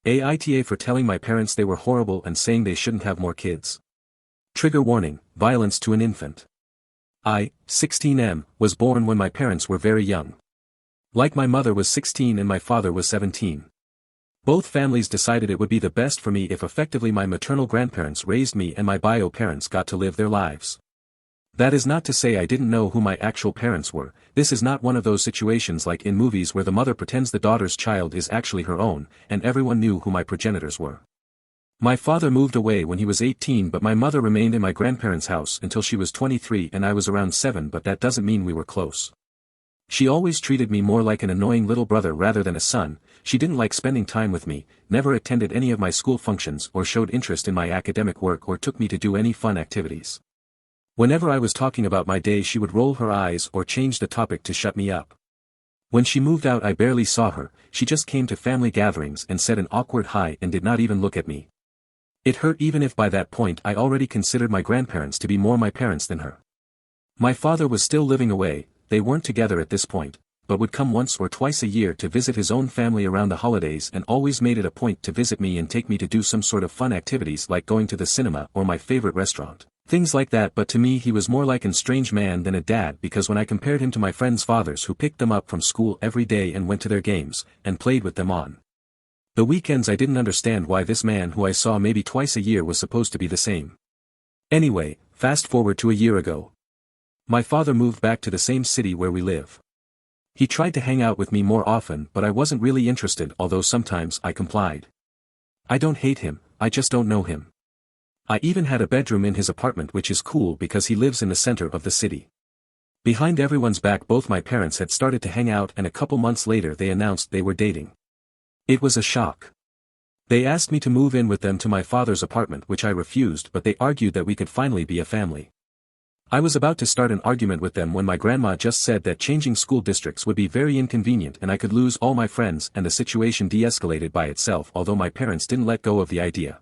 AITA for telling my parents they were horrible and saying they shouldn't have more kids. Trigger warning, violence to an infant. I, 16M, was born when my parents were very young. Like my mother was 16 and my father was 17. Both families decided it would be the best for me if effectively my maternal grandparents raised me and my bio parents got to live their lives. That is not to say I didn't know who my actual parents were. This is not one of those situations like in movies where the mother pretends the daughter's child is actually her own, and everyone knew who my progenitors were. My father moved away when he was 18, but my mother remained in my grandparents' house until she was 23 and I was around 7, but that doesn't mean we were close. She always treated me more like an annoying little brother rather than a son. She didn't like spending time with me, never attended any of my school functions or showed interest in my academic work or took me to do any fun activities. Whenever I was talking about my day she would roll her eyes or change the topic to shut me up. When she moved out I barely saw her, she just came to family gatherings and said an awkward hi and did not even look at me. It hurt even if by that point I already considered my grandparents to be more my parents than her. My father was still living away, they weren't together at this point, but would come once or twice a year to visit his own family around the holidays and always made it a point to visit me and take me to do some sort of fun activities like going to the cinema or my favorite restaurant. Things like that, but to me he was more like an estranged man than a dad because when I compared him to my friends' fathers who picked them up from school every day and went to their games, and played with them on the weekends, I didn't understand why this man who I saw maybe twice a year was supposed to be the same. Anyway, fast forward to a year ago. My father moved back to the same city where we live. He tried to hang out with me more often but I wasn't really interested, although sometimes I complied. I don't hate him, I just don't know him. I even had a bedroom in his apartment, which is cool because he lives in the center of the city. Behind everyone's back both my parents had started to hang out and a couple months later they announced they were dating. It was a shock. They asked me to move in with them to my father's apartment, which I refused, but they argued that we could finally be a family. I was about to start an argument with them when my grandma just said that changing school districts would be very inconvenient and I could lose all my friends, and the situation de-escalated by itself, although my parents didn't let go of the idea.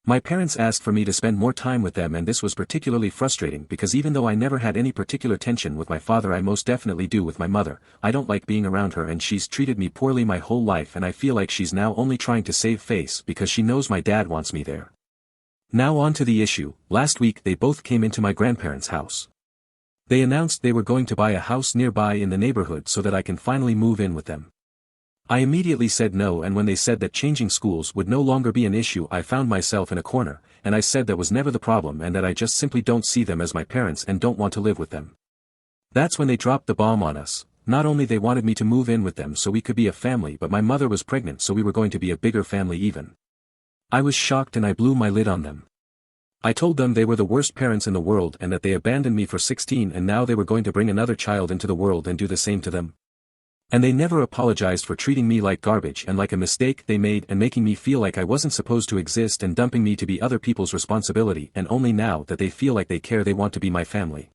My parents asked for me to spend more time with them, and this was particularly frustrating because even though I never had any particular tension with my father, I most definitely do with my mother. I don't like being around her and she's treated me poorly my whole life, and I feel like she's now only trying to save face because she knows my dad wants me there. Now on to the issue. Last week they both came into my grandparents' house. They announced they were going to buy a house nearby in the neighborhood so that I can finally move in with them. I immediately said no, and when they said that changing schools would no longer be an issue I found myself in a corner, and I said that was never the problem and that I just simply don't see them as my parents and don't want to live with them. That's when they dropped the bomb on us. Not only they wanted me to move in with them so we could be a family, but my mother was pregnant so we were going to be a bigger family even. I was shocked and I blew my lid on them. I told them they were the worst parents in the world and that they abandoned me for 16 and now they were going to bring another child into the world and do the same to them. And they never apologized for treating me like garbage and like a mistake they made and making me feel like I wasn't supposed to exist and dumping me to be other people's responsibility, and only now that they feel like they care they want to be my family.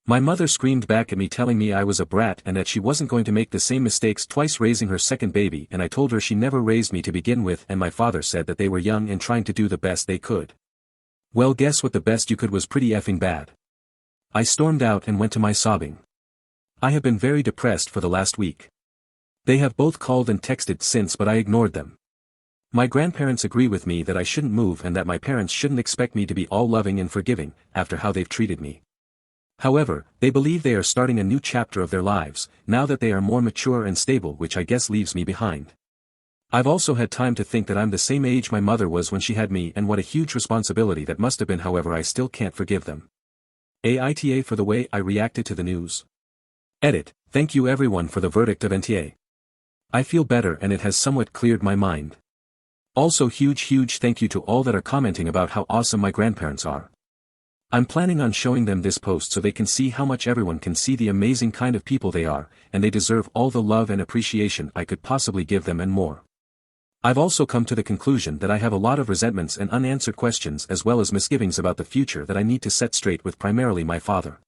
My mother screamed back at me telling me I was a brat and that she wasn't going to make the same mistakes twice raising her second baby, and I told her she never raised me to begin with, and my father said that they were young and trying to do the best they could. Well, guess what? The best you could was pretty effing bad. I stormed out and went to my sobbing. I have been very depressed for the last week. They have both called and texted since, but I ignored them. My grandparents agree with me that I shouldn't move and that my parents shouldn't expect me to be all loving and forgiving after how they've treated me. However, they believe they are starting a new chapter of their lives, now that they are more mature and stable, which I guess leaves me behind. I've also had time to think that I'm the same age my mother was when she had me, and what a huge responsibility that must have been. However, I still can't forgive them. AITA for the way I reacted to the news. Edit. Thank you everyone for the verdict of NTA. I feel better and it has somewhat cleared my mind. Also huge thank you to all that are commenting about how awesome my grandparents are. I'm planning on showing them this post so they can see how much everyone can see the amazing kind of people they are, and they deserve all the love and appreciation I could possibly give them and more. I've also come to the conclusion that I have a lot of resentments and unanswered questions as well as misgivings about the future that I need to set straight with primarily my father.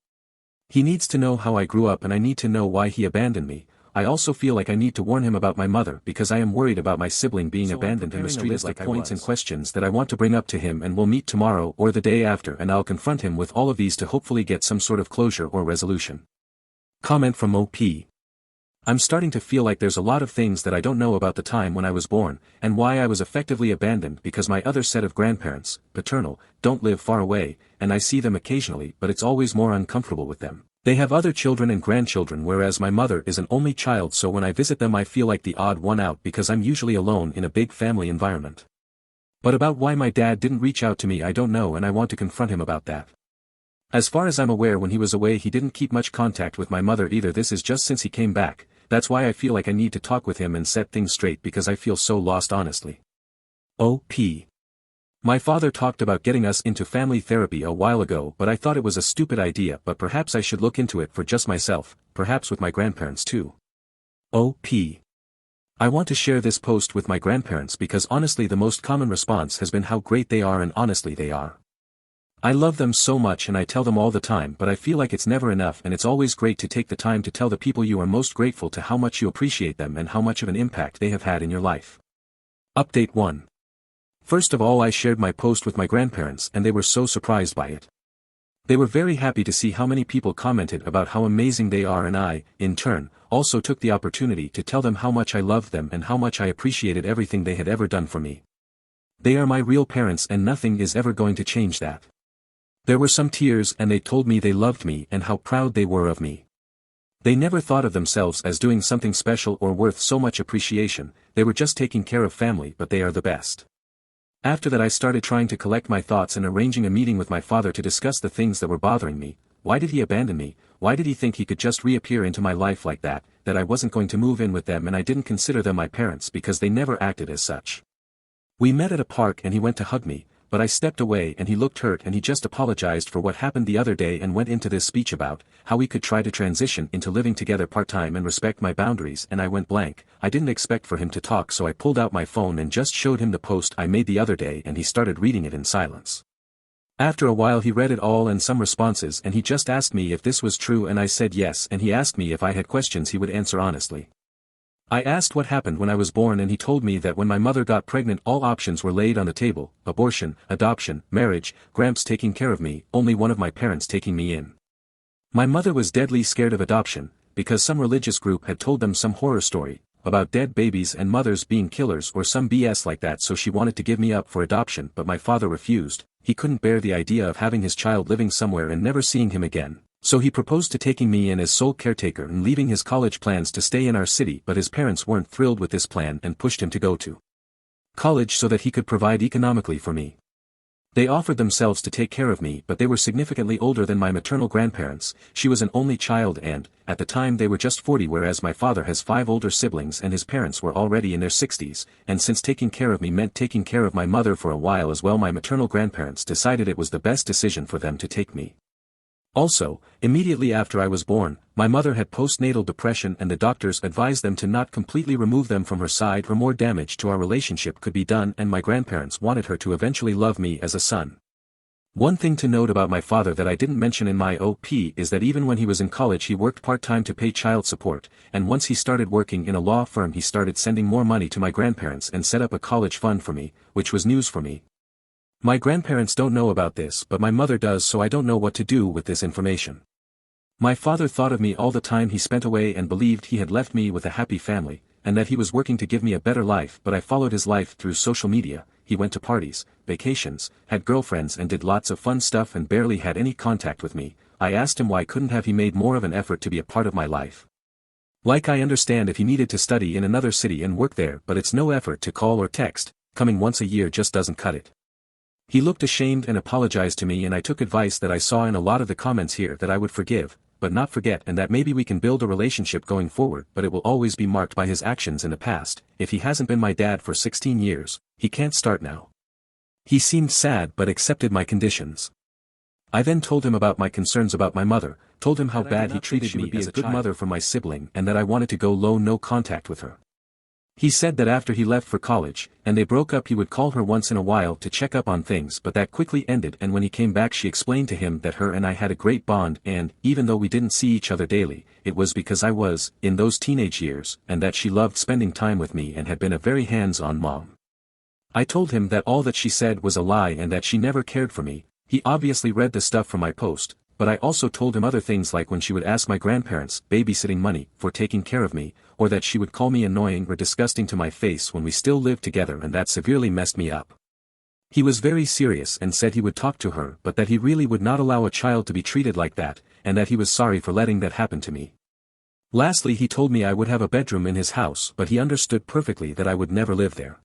He needs to know how I grew up and I need to know why he abandoned me. I also feel like I need to warn him about my mother because I am worried about my sibling being abandoned in the street. List of points and questions that I want to bring up to him, and we'll meet tomorrow or the day after and I'll confront him with all of these to hopefully get some sort of closure or resolution. Comment from OP. I'm starting to feel like there's a lot of things that I don't know about the time when I was born, and why I was effectively abandoned because my other set of grandparents, paternal, don't live far away, and I see them occasionally but it's always more uncomfortable with them. They have other children and grandchildren whereas my mother is an only child, so when I visit them I feel like the odd one out because I'm usually alone in a big family environment. But about why my dad didn't reach out to me I don't know, and I want to confront him about that. As far as I'm aware, when he was away he didn't keep much contact with my mother either. This is just since he came back. That's why I feel like I need to talk with him and set things straight because I feel so lost honestly. OP. My father talked about getting us into family therapy a while ago, but I thought it was a stupid idea, but perhaps I should look into it for just myself, perhaps with my grandparents too. OP. I want to share this post with my grandparents because honestly the most common response has been how great they are, and honestly they are. I love them so much and I tell them all the time, but I feel like it's never enough, and it's always great to take the time to tell the people you are most grateful to how much you appreciate them and how much of an impact they have had in your life. Update 1. First of all, I shared my post with my grandparents and they were so surprised by it. They were very happy to see how many people commented about how amazing they are, and I, in turn, also took the opportunity to tell them how much I loved them and how much I appreciated everything they had ever done for me. They are my real parents and nothing is ever going to change that. There were some tears and they told me they loved me and how proud they were of me. They never thought of themselves as doing something special or worth so much appreciation, they were just taking care of family, but they are the best. After that I started trying to collect my thoughts and arranging a meeting with my father to discuss the things that were bothering me. Why did he abandon me? Why did he think he could just reappear into my life like that I wasn't going to move in with them, and I didn't consider them my parents because they never acted as such. We met at a park and he went to hug me, but I stepped away and he looked hurt and he just apologized for what happened the other day and went into this speech about how we could try to transition into living together part-time and respect my boundaries, and I went blank. I didn't expect for him to talk, so I pulled out my phone and just showed him the post I made the other day and he started reading it in silence. After a while he read it all and some responses and he just asked me if this was true and I said yes, and he asked me if I had questions he would answer honestly. I asked what happened when I was born and he told me that when my mother got pregnant all options were laid on the table: abortion, adoption, marriage, Gramps taking care of me, only one of my parents taking me in. My mother was deadly scared of adoption, because some religious group had told them some horror story about dead babies and mothers being killers or some BS like that, so she wanted to give me up for adoption, but my father refused. He couldn't bear the idea of having his child living somewhere and never seeing him again. So he proposed to taking me in as sole caretaker and leaving his college plans to stay in our city, but his parents weren't thrilled with this plan and pushed him to go to college so that he could provide economically for me. They offered themselves to take care of me, but they were significantly older than my maternal grandparents. She was an only child and, at the time, they were just 40, whereas my father has 5 older siblings and his parents were already in their 60s, and since taking care of me meant taking care of my mother for a while as well, my maternal grandparents decided it was the best decision for them to take me. Also, immediately after I was born, my mother had postnatal depression and the doctors advised them to not completely remove them from her side or more damage to our relationship could be done, and my grandparents wanted her to eventually love me as a son. One thing to note about my father that I didn't mention in my OP is that even when he was in college he worked part-time to pay child support, and once he started working in a law firm he started sending more money to my grandparents and set up a college fund for me, which was news for me. My grandparents don't know about this, but my mother does, so I don't know what to do with this information. My father thought of me all the time he spent away and believed he had left me with a happy family, and that he was working to give me a better life, but I followed his life through social media. He went to parties, vacations, had girlfriends and did lots of fun stuff and barely had any contact with me. I asked him why couldn't have he made more of an effort to be a part of my life. Like, I understand if he needed to study in another city and work there, but it's no effort to call or text. Coming once a year just doesn't cut it. He looked ashamed and apologized to me, and I took advice that I saw in a lot of the comments here that I would forgive, but not forget, and that maybe we can build a relationship going forward, but it will always be marked by his actions in the past. If he hasn't been my dad for 16 years, he can't start now. He seemed sad but accepted my conditions. I then told him about my concerns about my mother, told him how bad he treated me as a good mother for my sibling and that I wanted to go low no contact with her. He said that after he left for college, and they broke up, he would call her once in a while to check up on things, but that quickly ended, and when he came back she explained to him that her and I had a great bond, and, even though we didn't see each other daily, it was because I was, in those teenage years, and that she loved spending time with me and had been a very hands-on mom. I told him that all that she said was a lie and that she never cared for me. He obviously read the stuff from my post, but I also told him other things, like when she would ask my grandparents babysitting money for taking care of me, or that she would call me annoying or disgusting to my face when we still lived together, and that severely messed me up. He was very serious and said he would talk to her, but that he really would not allow a child to be treated like that, and that he was sorry for letting that happen to me. Lastly, he told me I would have a bedroom in his house, but he understood perfectly that I would never live there.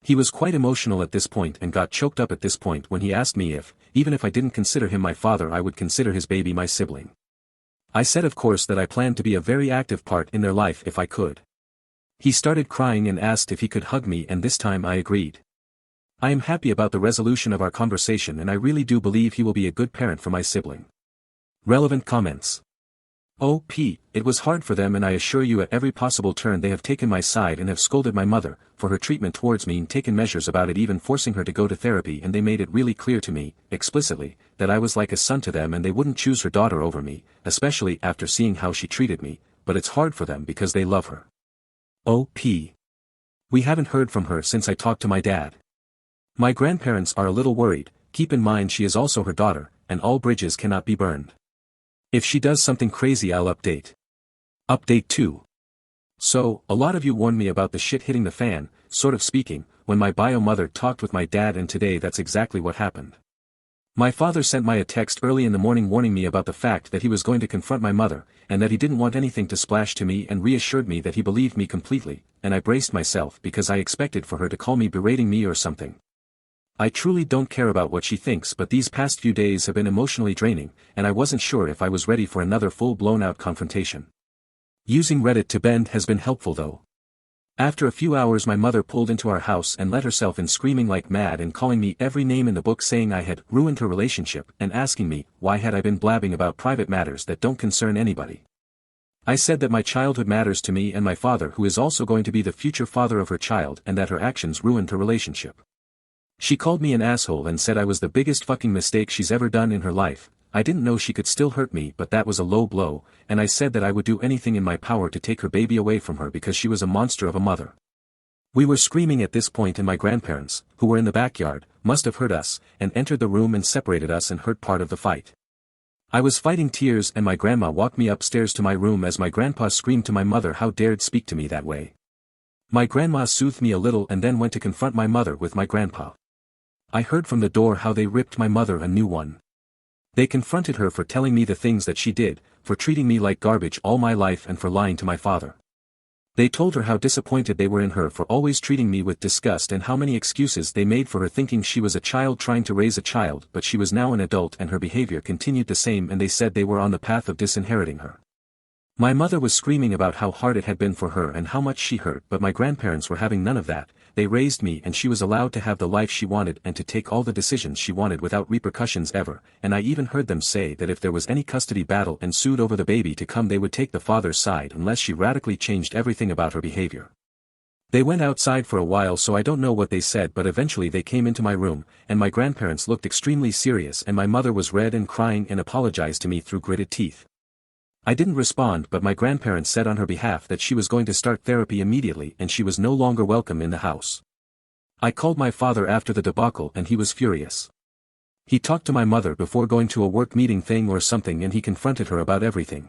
He was quite emotional at this point and got choked up at this point when he asked me if, even if I didn't consider him my father, I would consider his baby my sibling. I said of course that I planned to be a very active part in their life if I could. He started crying and asked if he could hug me, and this time I agreed. I am happy about the resolution of our conversation, and I really do believe he will be a good parent for my sibling. Relevant comments. P. It was hard for them, and I assure you at every possible turn they have taken my side and have scolded my mother for her treatment towards me and taken measures about it, even forcing her to go to therapy, and they made it really clear to me, explicitly, that I was like a son to them and they wouldn't choose her daughter over me, especially after seeing how she treated me, but it's hard for them because they love her. P. We haven't heard from her since I talked to my dad. My grandparents are a little worried. Keep in mind she is also her daughter, and all bridges cannot be burned. If she does something crazy, I'll update. Update 2. So, a lot of you warned me about the shit hitting the fan, sort of speaking, when my bio mother talked with my dad, and today that's exactly what happened. My father sent me a text early in the morning warning me about the fact that he was going to confront my mother, and that he didn't want anything to splash to me, and reassured me that he believed me completely, and I braced myself because I expected for her to call me berating me or something. I truly don't care about what she thinks, but these past few days have been emotionally draining, and I wasn't sure if I was ready for another full-blown-out confrontation. Using Reddit to bend has been helpful though. After a few hours my mother pulled into our house and let herself in, screaming like mad and calling me every name in the book, saying I had ruined her relationship, and asking me why had I been blabbing about private matters that don't concern anybody. I said that my childhood matters to me and my father, who is also going to be the future father of her child, and that her actions ruined her relationship. She called me an asshole and said I was the biggest fucking mistake she's ever done in her life. I didn't know she could still hurt me, but that was a low blow, and I said that I would do anything in my power to take her baby away from her because she was a monster of a mother. We were screaming at this point, and my grandparents, who were in the backyard, must have heard us, and entered the room and separated us and heard part of the fight. I was fighting tears, and my grandma walked me upstairs to my room as my grandpa screamed to my mother how dared speak to me that way. My grandma soothed me a little and then went to confront my mother with my grandpa. I heard from the door how they ripped my mother a new one. They confronted her for telling me the things that she did, for treating me like garbage all my life, and for lying to my father. They told her how disappointed they were in her for always treating me with disgust, and how many excuses they made for her, thinking she was a child trying to raise a child, but she was now an adult and her behavior continued the same, and they said they were on the path of disinheriting her. My mother was screaming about how hard it had been for her and how much she hurt, but my grandparents were having none of that. They raised me and she was allowed to have the life she wanted and to take all the decisions she wanted without repercussions ever, and I even heard them say that if there was any custody battle ensued over the baby to come, they would take the father's side unless she radically changed everything about her behavior. They went outside for a while, so I don't know what they said, but eventually they came into my room, and my grandparents looked extremely serious, and my mother was red and crying and apologized to me through gritted teeth. I didn't respond, but my grandparents said on her behalf that she was going to start therapy immediately and she was no longer welcome in the house. I called my father after the debacle and he was furious. He talked to my mother before going to a work meeting thing or something, and he confronted her about everything.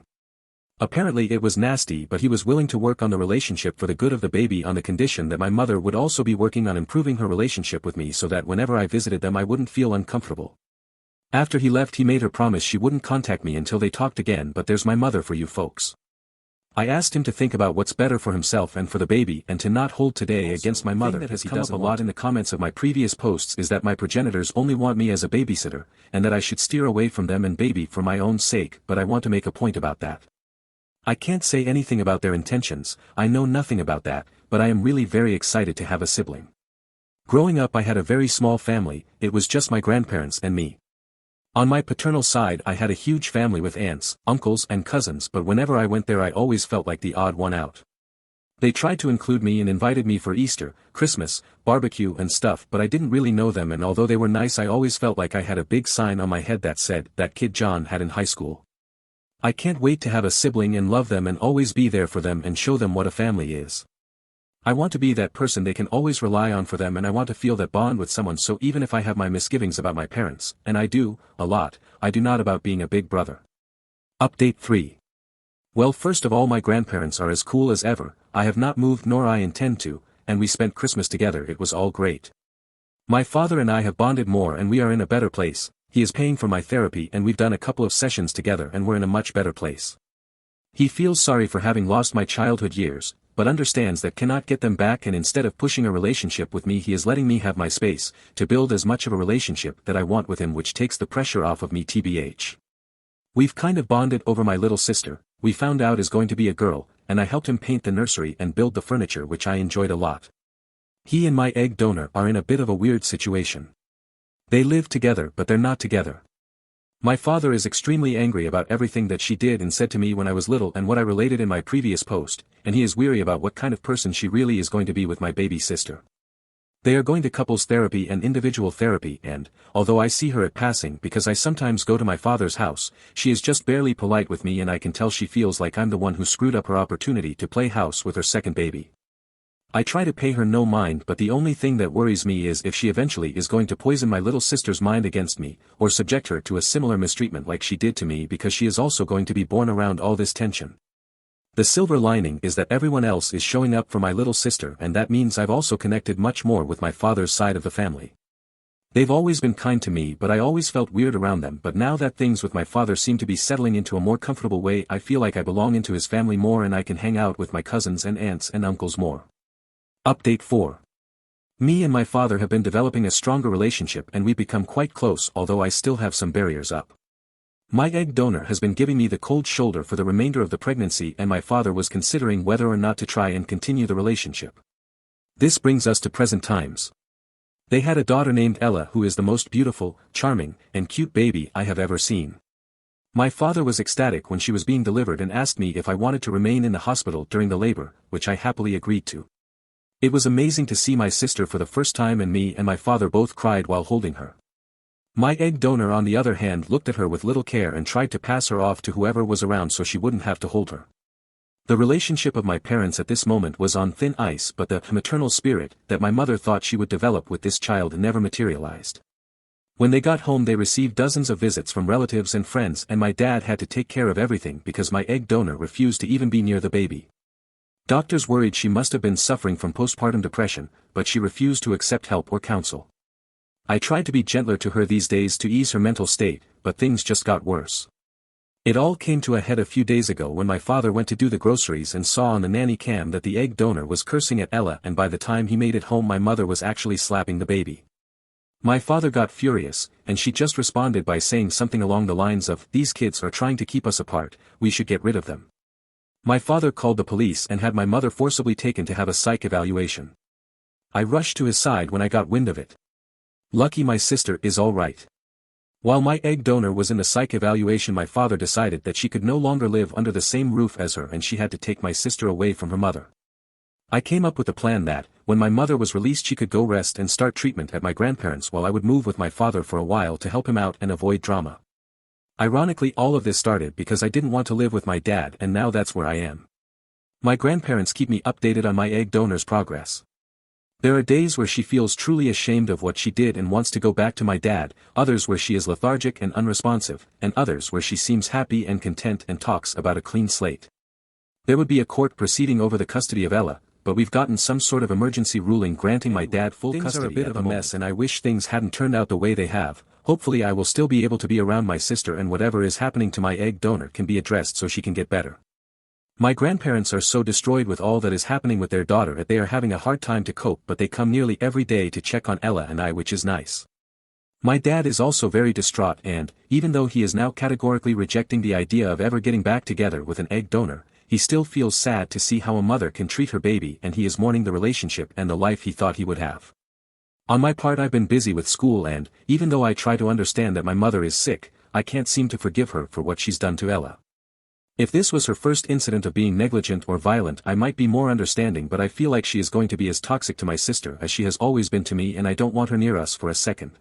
Apparently it was nasty, but he was willing to work on the relationship for the good of the baby on the condition that my mother would also be working on improving her relationship with me so that whenever I visited them I wouldn't feel uncomfortable. After he left he made her promise she wouldn't contact me until they talked again, but there's my mother for you folks. I asked him to think about what's better for himself and for the baby and to not hold today against my mother. That has come up a lot in the comments of my previous posts is that my progenitors only want me as a babysitter, and that I should steer away from them and baby for my own sake, but I want to make a point about that. I can't say anything about their intentions, I know nothing about that, but I am really very excited to have a sibling. Growing up I had a very small family, it was just my grandparents and me. On my paternal side I had a huge family with aunts, uncles and cousins, but whenever I went there I always felt like the odd one out. They tried to include me and invited me for Easter, Christmas, barbecue and stuff, but I didn't really know them, and although they were nice I always felt like I had a big sign on my head that said, "That kid John had in high school." I can't wait to have a sibling and love them and always be there for them and show them what a family is. I want to be that person they can always rely on for them, and I want to feel that bond with someone, so even if I have my misgivings about my parents, and I do, a lot, I do not about being a big brother. Update 3. Well, first of all, my grandparents are as cool as ever. I have not moved nor I intend to, and we spent Christmas together. It was all great. My father and I have bonded more and we are in a better place. He is paying for my therapy and we've done a couple of sessions together and we're in a much better place. He feels sorry for having lost my childhood years, but understands that cannot get them back, and instead of pushing a relationship with me he is letting me have my space, to build as much of a relationship that I want with him, which takes the pressure off of me tbh. We've kind of bonded over my little sister. We found out is going to be a girl, and I helped him paint the nursery and build the furniture, which I enjoyed a lot. He and my egg donor are in a bit of a weird situation. They live together but they're not together. My father is extremely angry about everything that she did and said to me when I was little and what I related in my previous post, and he is weary about what kind of person she really is going to be with my baby sister. They are going to couples therapy and individual therapy, and, although I see her at passing because I sometimes go to my father's house, she is just barely polite with me and I can tell she feels like I'm the one who screwed up her opportunity to play house with her second baby. I try to pay her no mind, but the only thing that worries me is if she eventually is going to poison my little sister's mind against me, or subject her to a similar mistreatment like she did to me, because she is also going to be born around all this tension. The silver lining is that everyone else is showing up for my little sister, and that means I've also connected much more with my father's side of the family. They've always been kind to me, but I always felt weird around them, but now that things with my father seem to be settling into a more comfortable way, I feel like I belong into his family more and I can hang out with my cousins and aunts and uncles more. Update 4. Me and my father have been developing a stronger relationship and we've become quite close, although I still have some barriers up. My egg donor has been giving me the cold shoulder for the remainder of the pregnancy, and my father was considering whether or not to try and continue the relationship. This brings us to present times. They had a daughter named Ella who is the most beautiful, charming, and cute baby I have ever seen. My father was ecstatic when she was being delivered and asked me if I wanted to remain in the hospital during the labor, which I happily agreed to. It was amazing to see my sister for the first time, and me and my father both cried while holding her. My egg donor on the other hand looked at her with little care and tried to pass her off to whoever was around so she wouldn't have to hold her. The relationship of my parents at this moment was on thin ice, but the maternal spirit that my mother thought she would develop with this child never materialized. When they got home they received dozens of visits from relatives and friends, and my dad had to take care of everything because my egg donor refused to even be near the baby. Doctors worried she must have been suffering from postpartum depression, but she refused to accept help or counsel. I tried to be gentler to her these days to ease her mental state, but things just got worse. It all came to a head a few days ago when my father went to do the groceries and saw on the nanny cam that the egg donor was cursing at Ella, and by the time he made it home my mother was actually slapping the baby. My father got furious, and she just responded by saying something along the lines of, "These kids are trying to keep us apart, we should get rid of them." My father called the police and had my mother forcibly taken to have a psych evaluation. I rushed to his side when I got wind of it. Lucky my sister is all right. While my egg donor was in the psych evaluation, my father decided that she could no longer live under the same roof as her and she had to take my sister away from her mother. I came up with a plan that, when my mother was released, she could go rest and start treatment at my grandparents' while I would move with my father for a while to help him out and avoid drama. Ironically, all of this started because I didn't want to live with my dad, and now that's where I am. My grandparents keep me updated on my egg donor's progress. There are days where she feels truly ashamed of what she did and wants to go back to my dad, others where she is lethargic and unresponsive, and others where she seems happy and content and talks about a clean slate. There would be a court proceeding over the custody of Ella, but we've gotten some sort of emergency ruling granting my dad full custody. Things are a bit of a mess and I wish things hadn't turned out the way they have. Hopefully I will still be able to be around my sister and whatever is happening to my egg donor can be addressed so she can get better. My grandparents are so destroyed with all that is happening with their daughter that they are having a hard time to cope, but they come nearly every day to check on Ella and I, which is nice. My dad is also very distraught and, even though he is now categorically rejecting the idea of ever getting back together with an egg donor, he still feels sad to see how a mother can treat her baby, and he is mourning the relationship and the life he thought he would have. On my part, I've been busy with school and, even though I try to understand that my mother is sick, I can't seem to forgive her for what she's done to Ella. If this was her first incident of being negligent or violent, I might be more understanding, but I feel like she is going to be as toxic to my sister as she has always been to me, and I don't want her near us for a second.